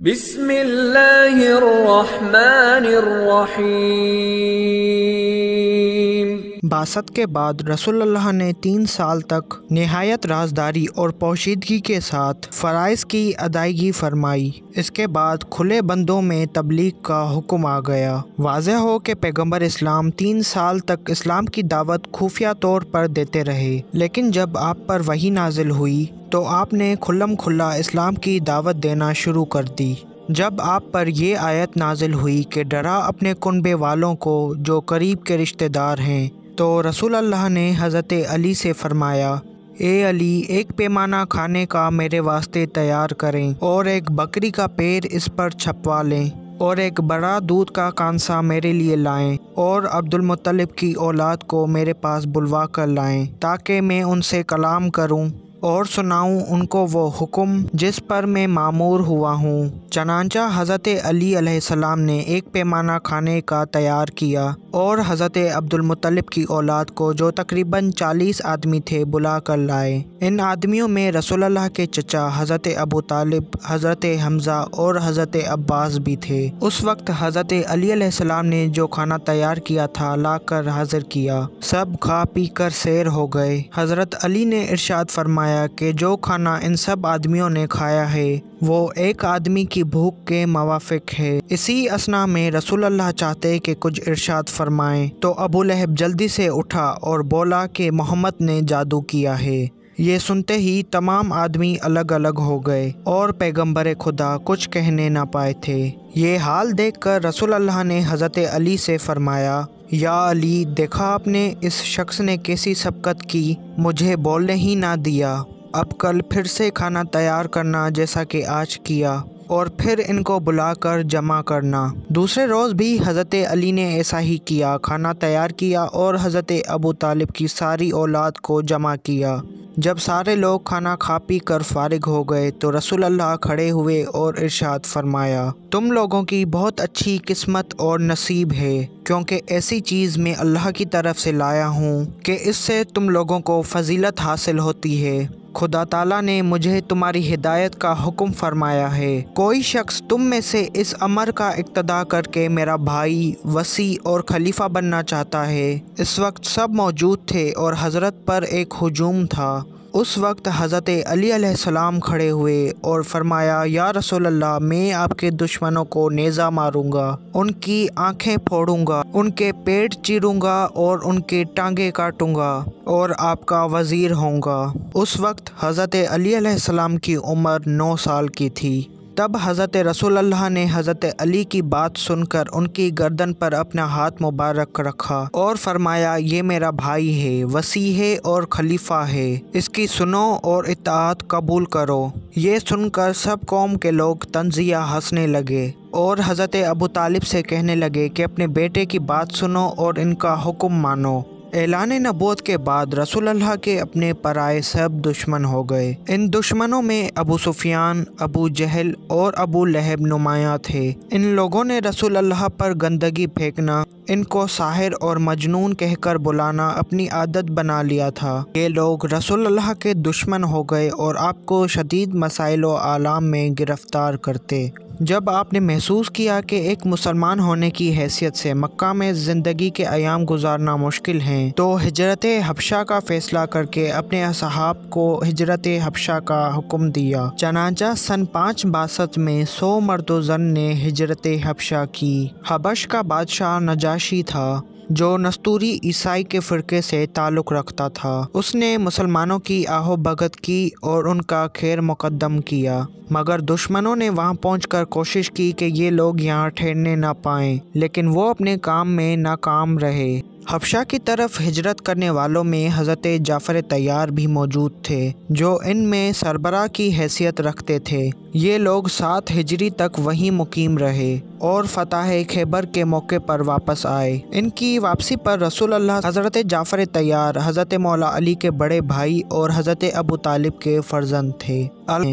بسم اللہ الرحمن الرحیم۔ بعثت کے بعد رسول اللہ نے 3 سال تک نہایت رازداری اور پوشیدگی کے ساتھ فرائض کی ادائیگی فرمائی۔ اس کے بعد کھلے بندوں میں تبلیغ کا حکم آ گیا۔ واضح ہو کہ پیغمبر اسلام 3 سال تک اسلام کی دعوت خفیہ طور پر دیتے رہے، لیکن جب آپ پر وحی نازل ہوئی تو آپ نے کھلم کھلا اسلام کی دعوت دینا شروع کر دی۔ جب آپ پر یہ آیت نازل ہوئی کہ ڈرا اپنے کنبے والوں کو جو قریب کے رشتہ دار ہیں، تو رسول اللہ نے حضرت علی سے فرمایا، اے علی، ایک پیمانہ کھانے کا میرے واسطے تیار کریں اور ایک بکری کا پیر اس پر چھپوا لیں اور ایک بڑا دودھ کا کانسا میرے لیے لائیں اور عبد المطلب کی اولاد کو میرے پاس بلوا کر لائیں تاکہ میں ان سے کلام کروں اور سناؤں ان کو وہ حکم جس پر میں مامور ہوا ہوں۔ چنانچہ حضرت علی علیہ السلام نے ایک پیمانہ کھانے کا تیار کیا اور حضرت عبد المطلب کی اولاد کو، جو تقریباً 40 آدمی تھے، بلا کر لائے۔ ان آدمیوں میں رسول اللہ کے چچا حضرت ابو طالب، حضرت حمزہ اور حضرت عباس بھی تھے۔ اس وقت حضرت علی علیہ السلام نے جو کھانا تیار کیا تھا لا کر حاضر کیا۔ سب کھا پی کر سیر ہو گئے۔ حضرت علی نے ارشاد فرمایا کہ جو کھانا ان سب آدمیوں نے کھایا ہے وہ ایک آدمی کی بھوک کے موافق ہے۔ اسی اثنا میں رسول اللہ چاہتے کہ کچھ ارشاد فرمائیں تو ابو لہب جلدی سے اٹھا اور بولا کہ محمد نے جادو کیا ہے۔ یہ سنتے ہی تمام آدمی الگ الگ ہو گئے اور پیغمبر خدا کچھ کہنے نہ پائے تھے۔ یہ حال دیکھ کر رسول اللہ نے حضرت علی سے فرمایا، یا علی، دیکھا آپ نے اس شخص نے کیسی سبقت کی، مجھے بولنے ہی نہ دیا۔ اب کل پھر سے کھانا تیار کرنا جیسا کہ آج کیا، اور پھر ان کو بلا کر جمع کرنا۔ دوسرے روز بھی حضرت علی نے ایسا ہی کیا، کھانا تیار کیا اور حضرت ابو طالب کی ساری اولاد کو جمع کیا۔ جب سارے لوگ کھانا کھا پی کر فارغ ہو گئے تو رسول اللہ کھڑے ہوئے اور ارشاد فرمایا، تم لوگوں کی بہت اچھی قسمت اور نصیب ہے، کیونکہ ایسی چیز میں اللہ کی طرف سے لایا ہوں کہ اس سے تم لوگوں کو فضیلت حاصل ہوتی ہے۔ خدا تعالیٰ نے مجھے تمہاری ہدایت کا حکم فرمایا ہے۔ کوئی شخص تم میں سے اس امر کا اقتدا کر کے میرا بھائی، وصی اور خلیفہ بننا چاہتا ہے۔ اس وقت سب موجود تھے اور حضرت پر ایک ہجوم تھا۔ اس وقت حضرت علی علیہ السلام کھڑے ہوئے اور فرمایا، یا رسول اللہ، میں آپ کے دشمنوں کو نیزہ ماروں گا، ان کی آنکھیں پھوڑوں گا، ان کے پیٹ چیروں گا اور ان کی ٹانگیں کاٹوں گا اور آپ کا وزیر ہوں گا۔ اس وقت حضرت علی علیہ السلام کی عمر 9 سال کی تھی۔ تب حضرت رسول اللہ نے حضرت علی کی بات سن کر ان کی گردن پر اپنا ہاتھ مبارک رکھا اور فرمایا، یہ میرا بھائی ہے، وصی ہے اور خلیفہ ہے، اس کی سنو اور اطاعت قبول کرو۔ یہ سن کر سب قوم کے لوگ طنزیہ ہنسنے لگے اور حضرت ابو طالب سے کہنے لگے کہ اپنے بیٹے کی بات سنو اور ان کا حکم مانو۔ اعلان نبوت کے بعد رسول اللہ کے اپنے پرائے سب دشمن ہو گئے۔ ان دشمنوں میں ابو سفیان، ابو جہل اور ابو لہب نمایاں تھے۔ ان لوگوں نے رسول اللہ پر گندگی پھینکنا، ان کو ساحر اور مجنون کہہ کر بلانا اپنی عادت بنا لیا تھا۔ یہ لوگ رسول اللہ کے دشمن ہو گئے اور آپ کو شدید مسائل و آلام میں گرفتار کرتے۔ جب آپ نے محسوس کیا کہ ایک مسلمان ہونے کی حیثیت سے مکہ میں زندگی کے ایام گزارنا مشکل ہیں، تو ہجرت حبشہ کا فیصلہ کر کے اپنے اصحاب کو ہجرت حبشہ کا حکم دیا۔ چنانچہ سن 5 بعثت میں 100 مرد و زن نے ہجرت حبشہ کی۔ حبش کا بادشاہ نجاشی تھا، جو نستوری عیسائی کے فرقے سے تعلق رکھتا تھا۔ اس نے مسلمانوں کی آہو بھگت کی اور ان کا خیر مقدم کیا، مگر دشمنوں نے وہاں پہنچ کر کوشش کی کہ یہ لوگ یہاں ٹھہرنے نہ پائیں، لیکن وہ اپنے کام میں ناکام رہے۔ حبشہ کی طرف ہجرت کرنے والوں میں حضرت جعفر طیار بھی موجود تھے، جو ان میں سربراہ کی حیثیت رکھتے تھے۔ یہ لوگ 7 ہجری تک وہیں مقیم رہے اور فتح خیبر کے موقع پر واپس آئے۔ ان کی واپسی پر رسول اللہ حضرت جعفر طیار حضرت مولا علی کے بڑے بھائی اور حضرت ابو طالب کے فرزند تھے،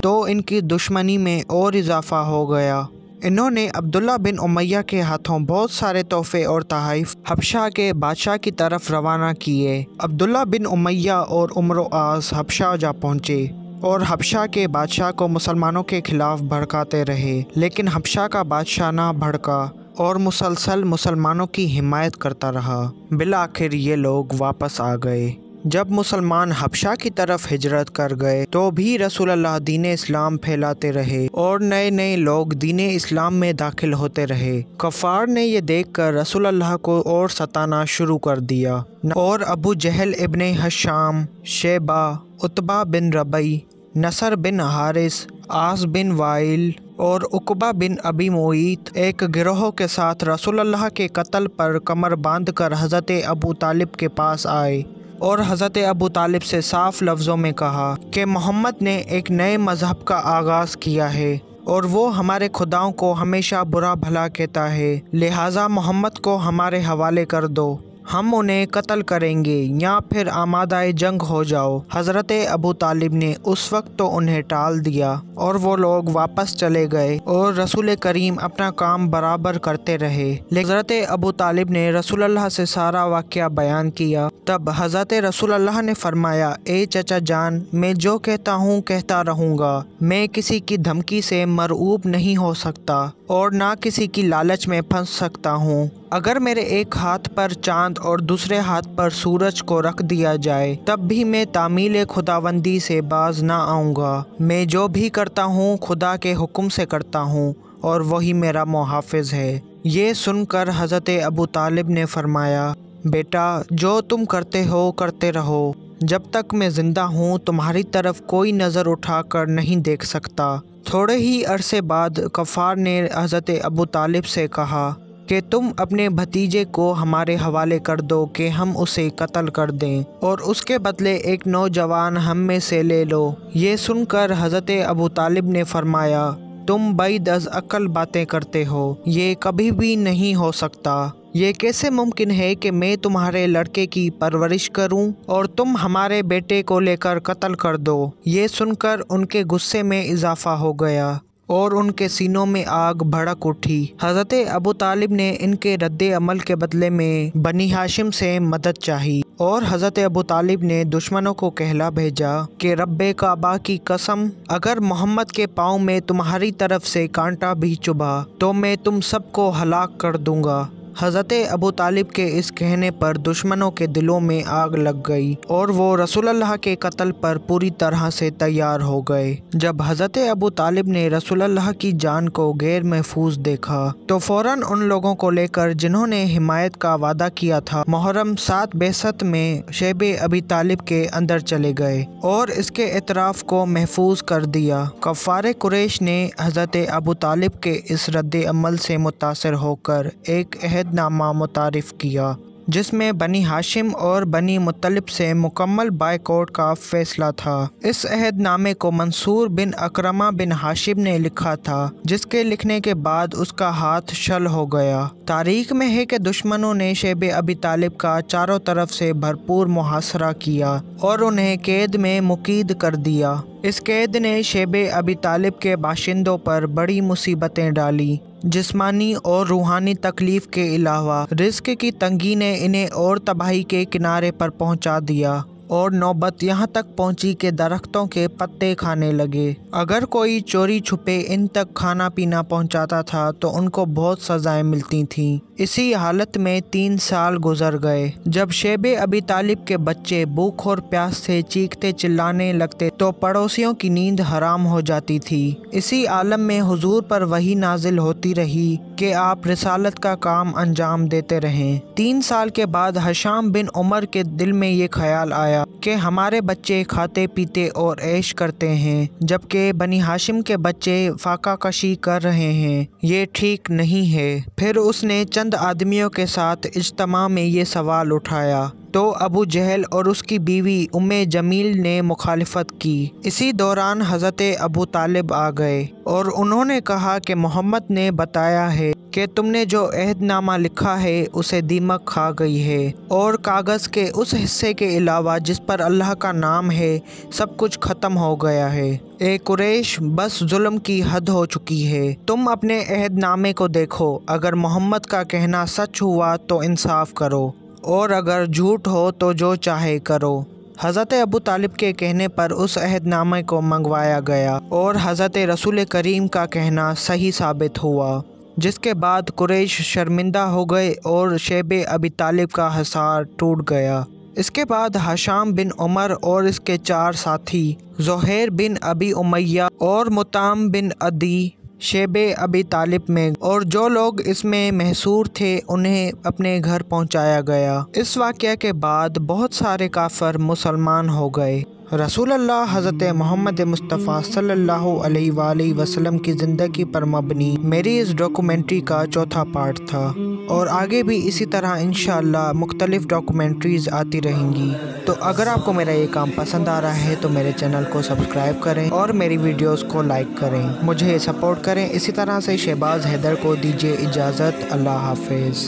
تو ان کی دشمنی میں اور اضافہ ہو گیا۔ انہوں نے عبداللہ بن امیہ کے ہاتھوں بہت سارے تحفے اور تحائف حبشہ کے بادشاہ کی طرف روانہ کیے۔ عبداللہ بن امیہ اور عمرو عاص حبشہ جا پہنچے और हबशा के बादशाह को मुसलमानों के खिलाफ भड़काते रहे, लेकिन हबशा का बादशाह ना भड़का और मुसलसल मुसलमानों की हिमायत करता रहा। बिलाखिर ये लोग वापस आ गए। जब मुसलमान हबशा की तरफ हिजरत कर गए तो भी रसूलुल्लाह दीन इस्लाम फैलाते रहे और नए नए लोग दीन इस्लाम में दाखिल होते रहे। कफ़ार ने ये देखकर रसूलुल्लाह को और सताना शुरू कर दिया और अबू जहल इब्ने हशाम, शेबा, उतबा बिन रबई, नसर बिन हारिस, आस बिन वाइल और उकबा बिन अबी मुईत एक गिरोह के साथ रसूलुल्लाह के कत्ल पर कमर बांधकर हज़रत अबू तालिब के पास आए और हज़रत अबू तालिब से साफ लफ्ज़ों में कहा कि मोहम्मद ने एक नए मज़हब का आगाज़ किया है और वो हमारे खुदाओं को हमेशा बुरा भला कहता है, लिहाजा मोहम्मद को हमारे हवाले कर दो, हम उन्हें कत्ल करेंगे या फिर आमादाए जंग हो जाओ। हज़रत अबू तालिब ने उस वक्त तो उन्हें टाल दिया और वो लोग वापस चले गए और रसूल करीम अपना काम बराबर करते रहे। लेकिन हज़रत अबू तालिब ने रसूलुल्लाह से सारा वाक़या बयान किया। तब हज़रत रसूलुल्लाह ने फरमाया, ए चचा जान, मैं जो कहता हूँ कहता रहूँगा। मैं किसी की धमकी से मरऊब नहीं हो सकता और ना किसी की लालच में फंस सकता हूँ। अगर मेरे एक हाथ पर चाँद और दूसरे हाथ पर सूरज को रख दिया जाए तब भी मैं तामील खुदावंदी से बाज ना आऊँगा। मैं जो भी करता हूँ खुदा के हुक्म से करता हूँ और वही मेरा मुहाफ़िज़ है। ये सुनकर हज़रत अबू तालिब ने फरमाया, बेटा जो तुम करते हो करते रहो, जब तक मैं ज़िंदा हूँ तुम्हारी तरफ कोई नज़र उठाकर नहीं देख सकता। थोड़े ही अरसे बाद कफ़ार ने हज़रत अबू तालिब से कहा कि तुम अपने भतीजे को हमारे हवाले कर दो कि हम उसे कत्ल कर दें और उसके बदले एक नौजवान हम में से ले लो। ये सुनकर हज़रत अबू तालिब ने फरमाया, तुम बैद अज़ अक्ल बातें करते हो, ये कभी भी नहीं हो सकता। ये कैसे मुमकिन है कि मैं तुम्हारे लड़के की परवरिश करूं और तुम हमारे बेटे को लेकर कत्ल कर दो। ये सुनकर उनके गुस्से में इजाफा हो गया और उनके सीनों में आग भड़क उठी। हज़रत अबू तालिब ने इनके रद्द अमल के बदले में बनी हाशिम से मदद चाही और हज़रत अबू तालिब ने दुश्मनों को कहला भेजा कि रब्बे काबा की कसम, अगर मोहम्मद के पाँव में तुम्हारी तरफ से कांटा भी चुभा तो मैं तुम सबको हलाक कर दूंगा। हज़रत अबू तालिब के इस कहने पर दुश्मनों के दिलों में आग लग गई और वो रसूलुल्लाह के कत्ल पर पूरी तरह से तैयार हो गए। जब हज़रत अबू तालिब ने रसूलुल्लाह की जान को गैर महफूज देखा तो फ़ौरन उन लोगों को लेकर जिन्होंने हिमायत का वादा किया था मुहर्रम 7 बेसत में शेबे अबी तालिब के अंदर चले गए और इसके एतराफ़ को महफूज कर दिया। कफ़ार कुरैश ने हज़रत अबू तालिब के इस रद्द अमल से मुतासिर होकर एक नामा मुतारिफ़ किया जिसमें बनी हाशिम और बनी मुत्तलिब से मुकम्मल बायकॉट का फ़ैसला था। इस अहदनामे को मंसूर बिन अकरमा बिन हाशिम ने लिखा था, जिसके लिखने के बाद उसका हाथ शल हो गया। तारीख में है कि दुश्मनों ने शेब अबी तालिब का चारों तरफ से भरपूर मुहासरा किया और उन्हें कैद में मुकीद कर दिया। इस कैद ने शेब अबी तालिब के बाशिंदों पर बड़ी मुसीबतें डाली। जिस्मानी और रूहानी तकलीफ़ के अलावा रिज़्क़ की तंगी ने इन्हें और तबाही के किनारे पर पहुंचा दिया और नौबत यहाँ तक पहुंची कि दरख्तों के पत्ते खाने लगे। अगर कोई चोरी छुपे इन तक खाना पीना पहुंचाता था तो उनको बहुत सज़ाएं मिलती थीं। इसी हालत में 3 साल गुजर गए। जब शेबे अबी तालिब के बच्चे भूख और प्यास से चीखते चिल्लाने लगते तो पड़ोसियों की नींद हराम हो जाती थी। इसी आलम में हुजूर पर वही नाजिल होती रही कि आप रिसालत का काम अंजाम देते रहें। 3 साल के बाद हशाम बिन उमर के दिल में ये ख्याल आया कि हमारे बच्चे खाते पीते और ऐश करते हैं जबकि बनी हाशिम के बच्चे फाका कशी कर रहे हैं, ये ठीक नहीं है। फिर उसने चंद आदमियों के साथ इज्तिमा में ये सवाल उठाया तो अबू जहल और उसकी बीवी उम्मे जमील ने मुखालिफत की। इसी दौरान हज़रत अबू तालिब आ गए और उन्होंने कहा कि मोहम्मद ने बताया है कि तुमने जो अहदनामा लिखा है उसे दीमक खा गई है और कागज़ के उस हिस्से के अलावा जिस पर अल्लाह का नाम है सब कुछ ख़त्म हो गया है। ए कुरैश, बस जुल्म की हद हो चुकी है। तुम अपने अहदनामे को देखो, अगर मोहम्मद का कहना सच हुआ तो इंसाफ करो और अगर झूठ हो तो जो चाहे करो। हज़रत अबू तालिब के कहने पर उस अहदनामे को मंगवाया गया और हज़रत रसूल करीम का कहना सही साबित हुआ, जिसके बाद कुरैश शर्मिंदा हो गए और शैब अबी तालिब का हिसार टूट गया। इसके बाद हशाम बिन उमर और इसके 4 साथी ज़ुहैर बिन अबी उमैया और मुताम बिन अदी शैब अबी तालिब में, और जो लोग इसमें महसूर थे उन्हें अपने घर पहुंचाया गया। इस वाक़या के बाद बहुत सारे काफ़िर मुसलमान हो गए। रसूलुल्लाह हज़रत मोहम्मद मुस्तफ़ा सल्लल्लाहु अलैहि वसल्लम की ज़िंदगी पर मबनी मेरी इस डॉक्यूमेंट्री का चौथा पार्ट था, और आगे भी इसी तरह इंशाअल्लाह मुख्तलिफ़ डॉक्यूमेंट्रीज़ आती रहेंगी। तो अगर आपको मेरा ये काम पसंद आ रहा है तो मेरे चैनल को सब्सक्राइब करें और मेरी वीडियोस को लाइक करें, मुझे सपोर्ट करें। इसी तरह से शहबाज हैदर को दीजिए इजाज़त। अल्लाह हाफ़िज़।